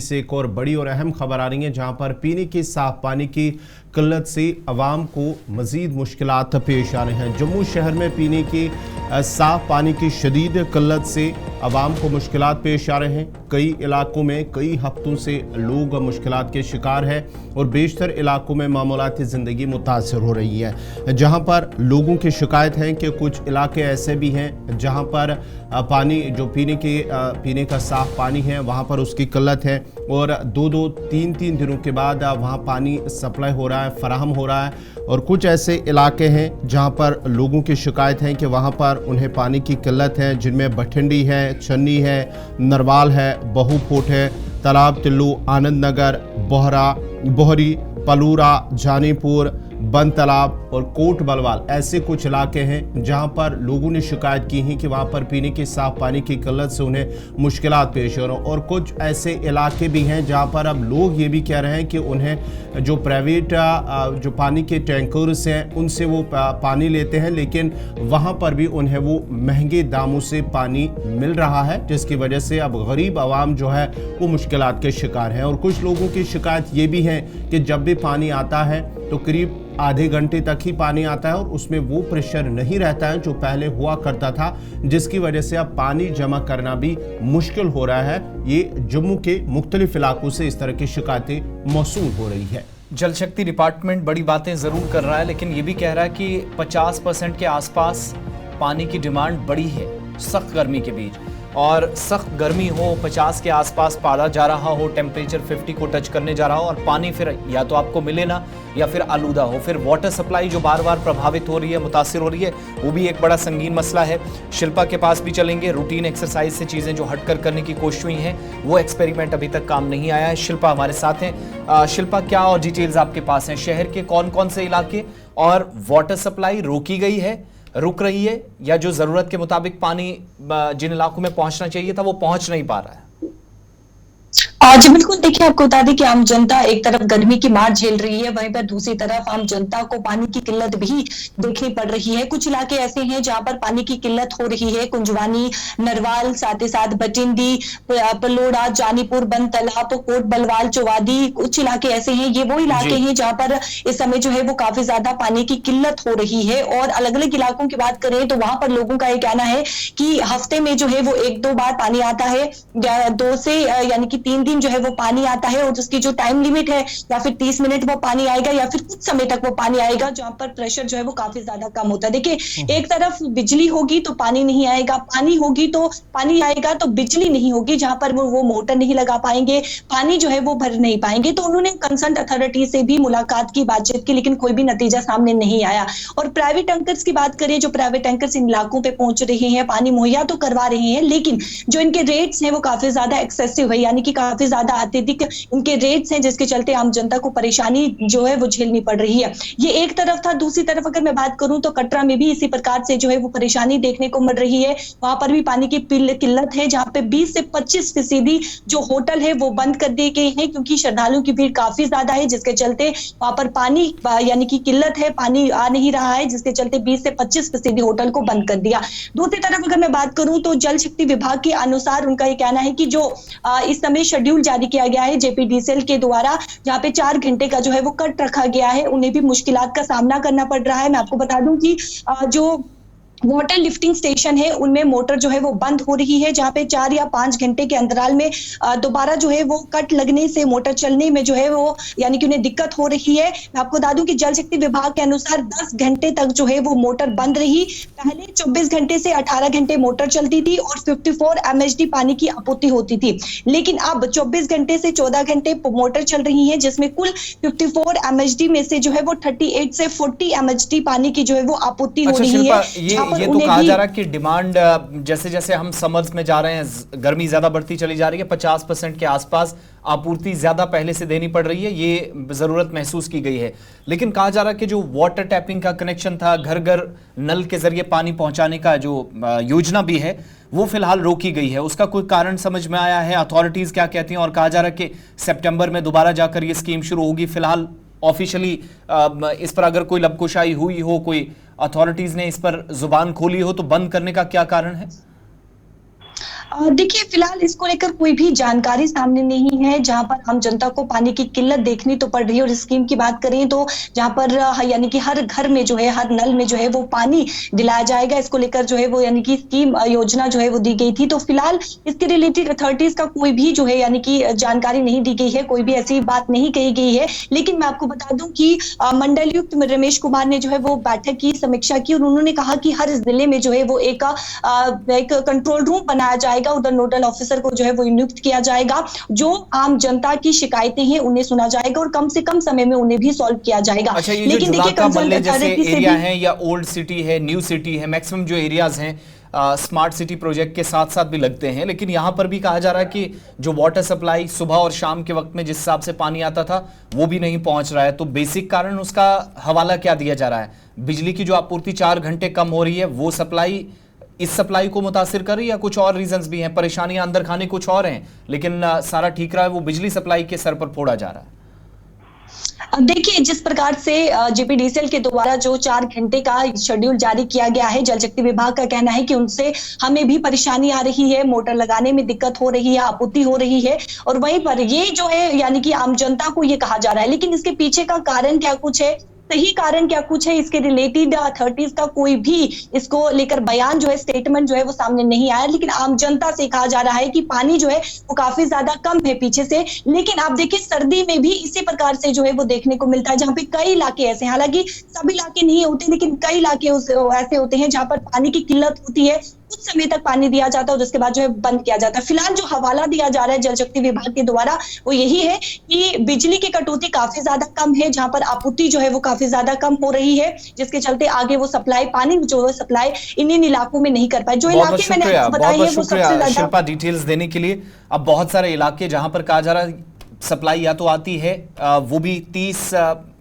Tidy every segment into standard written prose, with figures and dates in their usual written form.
से एक और बड़ी और अहम खबर आ रही है, जहां पर पीने के साफ पानी की किल्लत से अवाम को मज़ीद मुश्किलात पेश आ रहे हैं। जम्मू शहर में पीने के साफ पानी की शदीद किल्लत से अवाम को मुश्किलात पेश आ रहे हैं। कई इलाकों में कई हफ्तों से लोग मुश्किलात के शिकार हैं और बेशतर इलाकों में मामूलाती ज़िंदगी मुतासर हो रही है। जहां पर लोगों की शिकायत है कि कुछ इलाके ऐसे भी हैं जहां पर पानी जो पीने का साफ पानी है वहां पर उसकी किल्लत है और 2-3 दिनों के बाद वहां पानी सप्लाई हो रहा है, फराहम हो रहा है। और कुछ ऐसे इलाके हैं जहां पर लोगों की शिकायत है कि वहां पर उन्हें पानी की किल्लत है, जिनमें बठिंडी है, चन्नी है, नरवाल है, बहुफोट है, तालाब तिल्लू, आनंद नगर, बोहरी, पलूरा, जानीपुर, बंद तालाब और कोट बलवाल ऐसे कुछ इलाके हैं जहां पर लोगों ने शिकायत की है कि वहां पर पीने के साफ पानी की किल्लत से उन्हें मुश्किलात पेश हो रही हैं। और कुछ ऐसे इलाके भी हैं जहां पर अब लोग ये भी कह रहे हैं कि उन्हें जो प्राइवेट जो पानी के टैंकर्स हैं उनसे वो पानी लेते हैं, लेकिन वहां पर भी उन्हें वो महंगे दामों से पानी मिल रहा है, जिसकी वजह से अब गरीब आवाम जो है वो मुश्किलात के शिकार हैं। और कुछ लोगों की शिकायत ये भी है कि जब भी पानी आता है तो करीब आधे घंटे तक ही पानी आता है और उसमें वो प्रेशर नहीं रहता है जो पहले हुआ करता था, जिसकी वजह से अब पानी जमा करना भी मुश्किल हो रहा है। ये जम्मू के मुख्तलिफ इलाकों से इस तरह की शिकायतें मौसूल हो रही है। जल शक्ति डिपार्टमेंट बड़ी बातें ज़रूर कर रहा है, लेकिन ये भी कह रहा है कि 50% के आसपास पानी की डिमांड बढ़ी है सख्त गर्मी के बीच। और सख्त गर्मी हो, 50 के आसपास पारा जा रहा हो, टेम्परेचर 50 को टच करने जा रहा हो और पानी फिर या तो आपको मिले ना या फिर आलूदा हो। फिर वाटर सप्लाई जो बार बार प्रभावित हो रही है, मुतासिर हो रही है, वो भी एक बड़ा संगीन मसला है। शिल्पा के पास भी चलेंगे। रूटीन एक्सरसाइज से चीज़ें जो हटकर करने की कोशिश हुई हैं वो एक्सपेरिमेंट अभी तक काम नहीं आया है। शिल्पा हमारे साथ हैं। शिल्पा, क्या और डिटेल्स आपके पास हैं? शहर के कौन कौन से इलाके और वाटर सप्लाई रोकी गई है, रुक रही है, या जो जरूरत के मुताबिक पानी जिन इलाकों में पहुंचना चाहिए था वो पहुंच नहीं पा रहा है? जी बिल्कुल, देखिए आपको बता दें कि आम जनता एक तरफ गर्मी की मार झेल रही है, वहीं पर दूसरी तरफ आम जनता को पानी की किल्लत भी देखनी पड़ रही है। कुछ इलाके ऐसे हैं जहां पर पानी की किल्लत हो रही है। कुंजवानी, नरवाल, साथ ही साथ बटिंडी, पलोड़ा, जानीपुर, बंद तालाब, कोट बलवाल, चौवादी, कुछ इलाके ऐसे हैं। ये वो इलाके हैं जहां पर इस समय जो है वो काफी ज्यादा पानी की किल्लत हो रही है। और अलग अलग इलाकों की बात करें तो वहां पर लोगों का ये कहना है कि हफ्ते में जो है वो 1-2 बार पानी आता है, 2 से यानी कि 3 दिन जो है वो पानी आता है और उसकी जो टाइम लिमिट है या फिर 30 मिनट वो पानी आएगा या फिर कुछ समय तक वो पानी आएगा, जहां पर प्रेशर जो है वो काफी ज्यादा कम होता है। देखिए, एक तरफ बिजली होगी तो पानी नहीं आएगा, पानी होगी तो पानी आएगा तो बिजली नहीं होगी, जहां पर वो मोटर नहीं लगा पाएंगे, पानी जो है वो भर नहीं पाएंगे। तो उन्होंने कंसर्न अथॉरिटी से भी मुलाकात की, बातचीत की, लेकिन कोई भी नतीजा सामने नहीं आया। और प्राइवेट टैंकर्स की बात करें, जो प्राइवेट टैंकर्स इन इलाकों पे पहुंच रहे हैं, पानी मुहैया तो करवा रहे हैं, लेकिन जो इनके रेट्स हैं वो काफी ज्यादा एक्सेसिव है, यानी कि काफी ज्यादा अत्यधिक इनके रेट्स हैं, जिसके चलते आम जनता को परेशानी जो है वो झेलनी पड़ रही है। ये एक तरफ था। दूसरी तरफ अगर मैं बात करूं तो कटरा में भी इसी प्रकार से जो है वो परेशानी देखने को मिल रही है। वहां पर भी पानी की किल्लत है, जहां पे 20 से 25% जो होटल है वो बंद कर दिए गए हैं, क्योंकि श्रद्धालुओं की भीड़ काफी ज्यादा है, जिसके चलते वहां पर पानी यानी कि किल्लत है, पानी आ नहीं रहा है, जिसके चलते 20 से 25% होटल को बंद कर दिया। दूसरी तरफ अगर मैं बात करूं तो जल शक्ति विभाग के अनुसार उनका ये कहना है कि जो इस समय शेड्यूल जारी किया गया है जेपीडीसीएल के द्वारा, जहां पे 4 घंटे का जो है वो कट रखा गया है, उन्हें भी मुश्किलात का सामना करना पड़ रहा है। मैं आपको बता दूं कि जो वाटर लिफ्टिंग स्टेशन है उनमें मोटर जो है वो बंद हो रही है, जहां पे 4 या 5 घंटे के अंतराल में दोबारा जो है वो कट लगने से मोटर चलने में जो है वो यानी कि उन्हें दिक्कत हो रही है। मैं आपको बता दूं कि जल शक्ति विभाग के अनुसार 10 घंटे तक जो है वो मोटर बंद रही। पहले 24 घंटे से 18 घंटे मोटर चलती थी और 54 MHD पानी की आपूर्ति होती थी, लेकिन अब 24 घंटे से 14 घंटे मोटर चल रही है, जिसमें कुल 54 MHD में से जो है वो 38 से 40 MHD पानी की जो है वो आपूर्ति हो रही है। ये तो कहा जा रहा है कि डिमांड जैसे जैसे हम समर्स में जा रहे हैं, गर्मी ज्यादा बढ़ती चली जा रही है, 50% के आसपास आपूर्ति ज्यादा पहले से देनी पड़ रही है, ये जरूरत महसूस की गई है। लेकिन कहा जा रहा है कि जो वाटर टैपिंग का कनेक्शन था, घर घर नल के जरिए पानी पहुंचाने का जो योजना भी है वो फिलहाल रोकी गई है। उसका कोई कारण समझ में आया है? अथॉरिटीज क्या कहती हैं? और कहा जा रहा है कि सितंबर में दोबारा जाकर ये स्कीम शुरू होगी। फिलहाल ऑफिशियली इस पर अगर कोई लबकुशाई हुई हो, कोई अथॉरिटीज ने इस पर जुबान खोली हो, तो बंद करने का क्या कारण है? देखिए, फिलहाल इसको लेकर कोई भी जानकारी सामने नहीं है, जहां पर आम जनता को पानी की किल्लत देखनी तो पड़ रही है। और स्कीम की बात करें तो जहां पर यानी कि हर घर में जो है, हर नल में जो है वो पानी दिलाया जाएगा, इसको लेकर जो है वो यानी कि स्कीम योजना जो है वो दी गई थी। तो फिलहाल इसके रिलेटेड अथॉरिटीज का कोई भी जो है यानी कि जानकारी नहीं दी गई है, कोई भी ऐसी बात नहीं कही गई है। लेकिन मैं आपको बता दूं कि मंडलायुक्त रमेश कुमार ने जो है वो बैठक की, समीक्षा की, और उन्होंने कहा कि हर जिले में जो है वो एक कंट्रोल रूम बनाया जाएगा, उधर नोडल ऑफिसर को जो है वो नियुक्त किया जाएगा, जो आम जनता की शिकायतें हैं उन्हें सुना जाएगा और कम से कम समय में उन्हें भी सॉल्व किया जाएगा। अच्छा, ये जो जुलाका मल्ले जैसे एरिया है या ओल्ड सिटी है, न्यू सिटी है, मैक्सिमम जो एरियाज हैं स्मार्ट सिटी प्रोजेक्ट के साथ साथ भी लगते हैं, लेकिन यहां पर भी कहा जा रहा है कि जो वाटर सप्लाई सुबह और शाम के वक्त में जिस हिसाब से पानी आता था वो भी नहीं पहुंच रहा है। तो बेसिक कारण उसका हवाला क्या दिया जा रहा है? बिजली की जो आपूर्ति 4 घंटे कम हो रही है, वो सप्लाई इस सप्लाई को मुतासिर कर रही है या कुछ और रीजंस भी हैं? परेशानियां अंदर खाने कुछ और हैं, लेकिन सारा ठीक रहा है, वो बिजली सप्लाई के सर पर फोड़ा जा रहा है। देखिए, जिस प्रकार से जेपीडीसीएल के द्वारा जो 4 घंटे का शेड्यूल जारी किया गया है, जल शक्ति विभाग का कहना है कि उनसे हमें भी परेशानी आ रही है, मोटर लगाने में दिक्कत हो रही है, आपूर्ति हो रही है, और वहीं पर ये जो है यानी कि आम जनता को ये कहा जा रहा है। लेकिन इसके पीछे का कारण क्या कुछ है, सही कारण क्या कुछ है, इसके रिलेटेड अथॉरिटीज का कोई भी इसको लेकर बयान जो है, स्टेटमेंट जो है वो सामने नहीं आया। लेकिन आम जनता से कहा जा रहा है कि पानी जो है वो काफी ज्यादा कम है पीछे से। लेकिन आप देखिए, सर्दी में भी इसी प्रकार से जो है वो देखने को मिलता है, जहां पे कई इलाके ऐसे, हालांकि सभी इलाके नहीं होते, लेकिन कई इलाके ऐसे होते हैं जहां पर पानी की किल्लत होती है, कुछ समय तक पानी दिया जाता है और उसके बाद जो है बंद किया जाता है। फिलहाल जो हवाला दिया जा रहा है जल शक्ति विभाग के द्वारा वो यही है कि बिजली की कटौती काफी ज्यादा कम है, जहां पर आपूर्ति जो है वो काफी ज्यादा कम हो रही है, जिसके चलते आगे वो सप्लाई, पानी जो है सप्लाई इन इलाकों में नहीं कर पाए। जो इलाके मैंने आपको बताए हैं वो सबसे ज्यादा। शिल्पा, डिटेल्स देने के लिए। अब बहुत सारे इलाके जहां पर कहा जा रहा है सप्लाई या तो आती है वो भी 30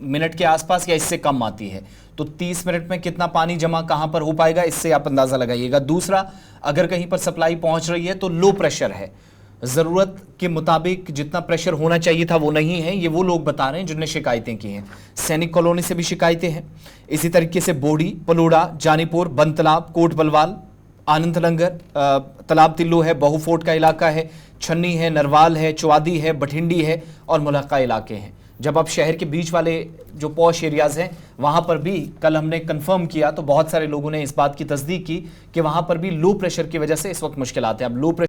मिनट के आसपास या इससे कम आती है, तो 30 मिनट में कितना पानी जमा कहां पर हो पाएगा, इससे आप अंदाजा लगाइएगा। दूसरा, अगर कहीं पर सप्लाई पहुंच रही है तो लो प्रेशर है, जरूरत के मुताबिक जितना प्रेशर होना चाहिए था वो नहीं है, ये वो लोग बता रहे हैं जिनने शिकायतें की हैं। सैनिक कॉलोनी से भी शिकायतें हैं, इसी तरीके से बोडी, पलोड़ा, जानीपुर, बनतलाब, कोट बलवाल, आनंद नगर, तालाब तिल्लू है, बहुफोर्ट का इलाका है, छन्नी है, नरवाल है, चौवादी है, बठिंडी है और मुलक्का इलाके हैं। जब आप शहर के बीच वाले जो पॉश एरियाज हैं वहां पर भी कल हमने कंफर्म किया तो बहुत सारे लोगों ने इस बात की तस्दीक की कि वहां पर भी लो प्रेशर की वजह से इस वक्त मुश्किलात हैं। अब लो